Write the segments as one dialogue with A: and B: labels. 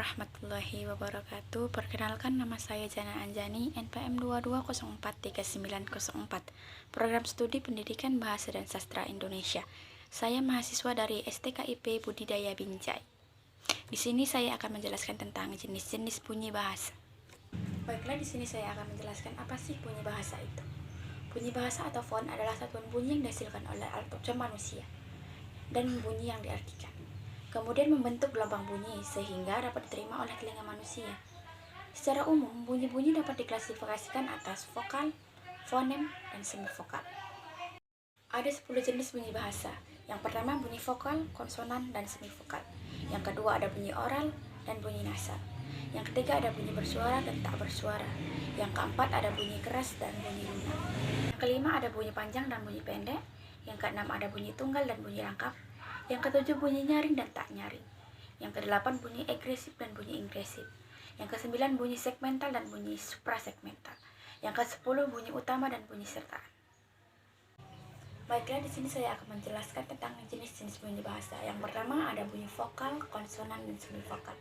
A: warahmatullahi wabarakatuh. Perkenalkan, nama saya Jana Anjani, NPM 22043904, Program Studi Pendidikan Bahasa dan Sastra Indonesia. Saya mahasiswa dari STKIP Budidaya Binjai. Di sini saya akan menjelaskan tentang jenis-jenis bunyi bahasa. Baiklah, di sini saya akan menjelaskan apa sih bunyi bahasa itu. Bunyi bahasa atau font adalah satuan bunyi yang dihasilkan oleh alat ucap manusia dan bunyi yang diartikan, kemudian membentuk gelombang bunyi sehingga dapat diterima oleh telinga manusia. Secara umum, bunyi-bunyi dapat diklasifikasikan atas vokal, fonem, dan semivokal. Ada 10 jenis bunyi bahasa. Yang pertama bunyi vokal, konsonan, dan semivokal. Yang kedua ada bunyi oral dan bunyi nasal. Yang ketiga ada bunyi bersuara dan tak bersuara. Yang keempat ada bunyi keras dan bunyi lunak. Yang kelima ada bunyi panjang dan bunyi pendek. Yang keenam ada bunyi tunggal dan bunyi rangkap. Yang ketujuh bunyi nyaring dan tak nyaring. Yang kedelapan bunyi agresif dan bunyi ingresif. Yang kesembilan bunyi segmental dan bunyi suprasegmental. Yang kesepuluh bunyi utama dan bunyi sertaan. Baiklah, di sini saya akan menjelaskan tentang jenis-jenis bunyi bahasa. Yang pertama ada bunyi vokal, konsonan, dan semivokal.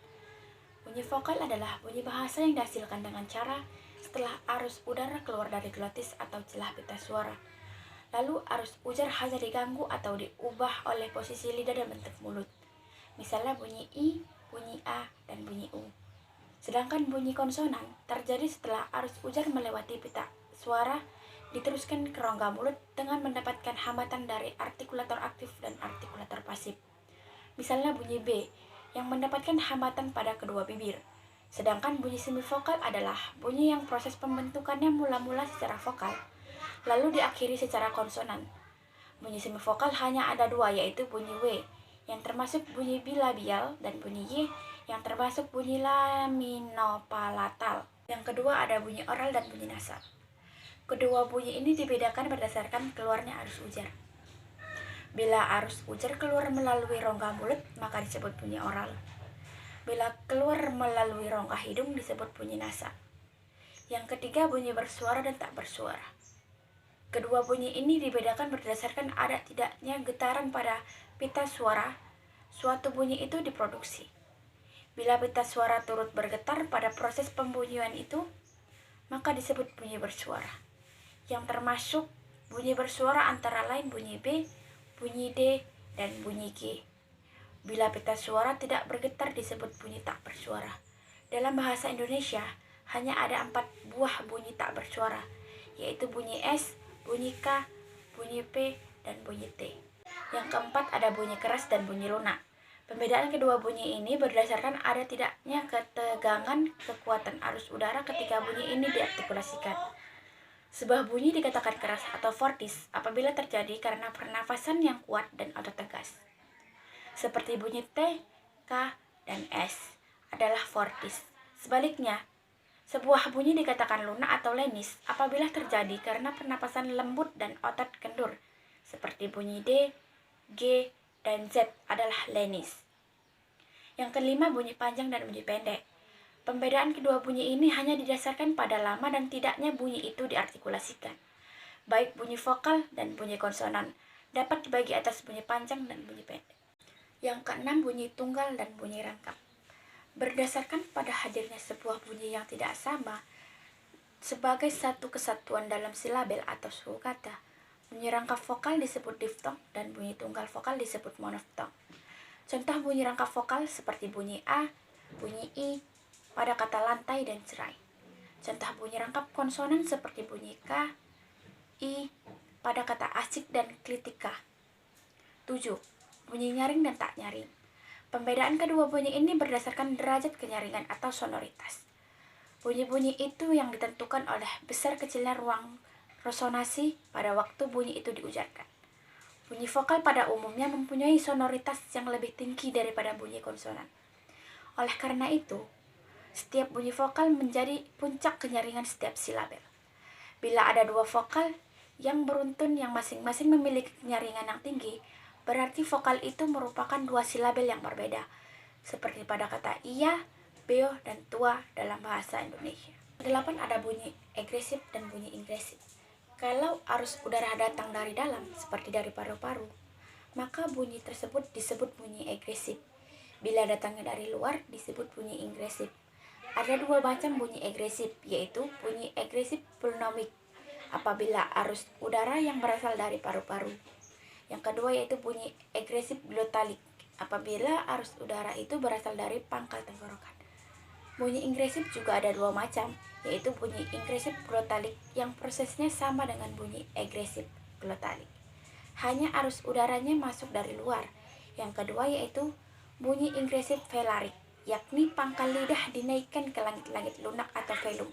A: Bunyi vokal adalah bunyi bahasa yang dihasilkan dengan cara setelah arus udara keluar dari glotis atau celah pita suara. Lalu arus ujar hanya diganggu atau diubah oleh posisi lidah dan bentuk mulut. Misalnya bunyi I, bunyi A, dan bunyi U. Sedangkan bunyi konsonan terjadi setelah arus ujar melewati pita suara diteruskan ke rongga mulut dengan mendapatkan hambatan dari artikulator aktif dan artikulator pasif. Misalnya bunyi B yang mendapatkan hambatan pada kedua bibir. Sedangkan bunyi semivokal adalah bunyi yang proses pembentukannya mula-mula secara vokal, lalu diakhiri secara konsonan. Bunyi semivokal hanya ada dua, yaitu bunyi W yang termasuk bunyi bilabial dan bunyi Y yang termasuk bunyi laminopalatal. Yang kedua ada bunyi oral dan bunyi nasal. Kedua bunyi ini dibedakan berdasarkan keluarnya arus ujar. Bila arus ujar keluar melalui rongga mulut, maka disebut bunyi oral. Bila keluar melalui rongga hidung disebut bunyi nasal. Yang ketiga bunyi bersuara dan tak bersuara. Kedua bunyi ini dibedakan berdasarkan ada tidaknya getaran pada pita suara. Suatu bunyi itu diproduksi. Bila pita suara turut bergetar pada proses pembunyian itu, maka disebut bunyi bersuara. Yang termasuk bunyi bersuara antara lain bunyi B, bunyi D, dan bunyi G. Bila pita suara tidak bergetar disebut bunyi tak bersuara. Dalam bahasa Indonesia, hanya ada 4 buah bunyi tak bersuara, yaitu bunyi S, bunyi K, bunyi P, dan bunyi T. Yang keempat ada bunyi keras dan bunyi lunak. Pembedaan kedua bunyi ini berdasarkan ada tidaknya ketegangan kekuatan arus udara ketika bunyi ini diartikulasikan. Sebuah bunyi dikatakan keras atau fortis apabila terjadi karena pernafasan yang kuat dan otot tegas. Seperti bunyi T, K, dan S adalah fortis. Sebaliknya, sebuah bunyi dikatakan lunak atau lenis apabila terjadi karena pernapasan lembut dan otot kendur. Seperti bunyi D, G, dan Z adalah lenis. Yang kelima bunyi panjang dan bunyi pendek. Pembedaan kedua bunyi ini hanya didasarkan pada lama dan tidaknya bunyi itu diartikulasikan. Baik bunyi vokal dan bunyi konsonan dapat dibagi atas bunyi panjang dan bunyi pendek. Yang keenam bunyi tunggal dan bunyi rangkap. Berdasarkan pada hadirnya sebuah bunyi yang tidak sama sebagai satu kesatuan dalam silabel atau suku kata, bunyi rangkap vokal disebut diftong dan bunyi tunggal vokal disebut monoftong. Contoh bunyi rangkap vokal seperti bunyi A, bunyi I pada kata lantai dan cerai. Contoh bunyi rangkap konsonan seperti bunyi K, I pada kata asik dan klitika. 7. Bunyi nyaring dan tak nyaring. Pembedaan kedua bunyi ini berdasarkan derajat kenyaringan atau sonoritas. Bunyi-bunyi itu yang ditentukan oleh besar kecilnya ruang resonansi pada waktu bunyi itu diujarkan. Bunyi vokal pada umumnya mempunyai sonoritas yang lebih tinggi daripada bunyi konsonan. Oleh karena itu, setiap bunyi vokal menjadi puncak kenyaringan setiap silabel. Bila ada dua vokal yang beruntun yang masing-masing memiliki kenyaringan yang tinggi, berarti vokal itu merupakan dua silabel yang berbeda, seperti pada kata iya, beo, dan tua dalam bahasa Indonesia. 8 ada bunyi agresif dan bunyi ingresif. Kalau arus udara datang dari dalam, seperti dari paru-paru, maka bunyi tersebut disebut bunyi agresif. Bila datangnya dari luar disebut bunyi ingresif. Ada dua macam bunyi agresif, yaitu bunyi agresif pulmonik apabila arus udara yang berasal dari paru-paru. Yang kedua yaitu bunyi agresif glotalik apabila arus udara itu berasal dari pangkal tenggorokan. Bunyi ingresif juga ada dua macam, yaitu bunyi ingresif glotalik yang prosesnya sama dengan bunyi agresif glotalik. Hanya arus udaranya masuk dari luar. Yang kedua yaitu bunyi ingresif velarik, yakni pangkal lidah dinaikkan ke langit-langit lunak atau velum.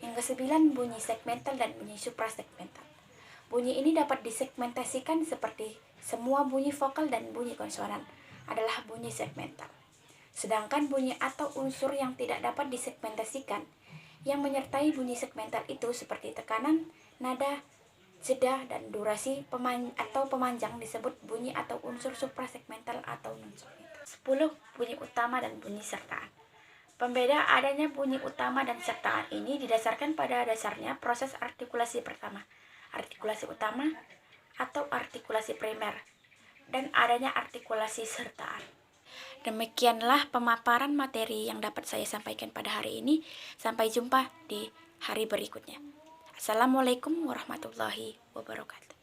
A: Yang kesembilan bunyi segmental dan bunyi suprasegmental. Bunyi ini dapat disegmentasikan seperti semua bunyi vokal dan bunyi konsonan adalah bunyi segmental. Sedangkan bunyi atau unsur yang tidak dapat disegmentasikan yang menyertai bunyi segmental itu seperti tekanan, nada, jeda, dan durasi atau pemanjang disebut bunyi atau unsur suprasegmental atau non-segmental. 10. Bunyi utama dan bunyi sertaan. Pembeda adanya bunyi utama dan sertaan ini didasarkan pada dasarnya proses artikulasi pertama, artikulasi utama atau artikulasi primer, dan adanya artikulasi sertaan. Demikianlah pemaparan materi yang dapat saya sampaikan pada hari ini. Sampai jumpa di hari berikutnya. Assalamualaikum warahmatullahi wabarakatuh.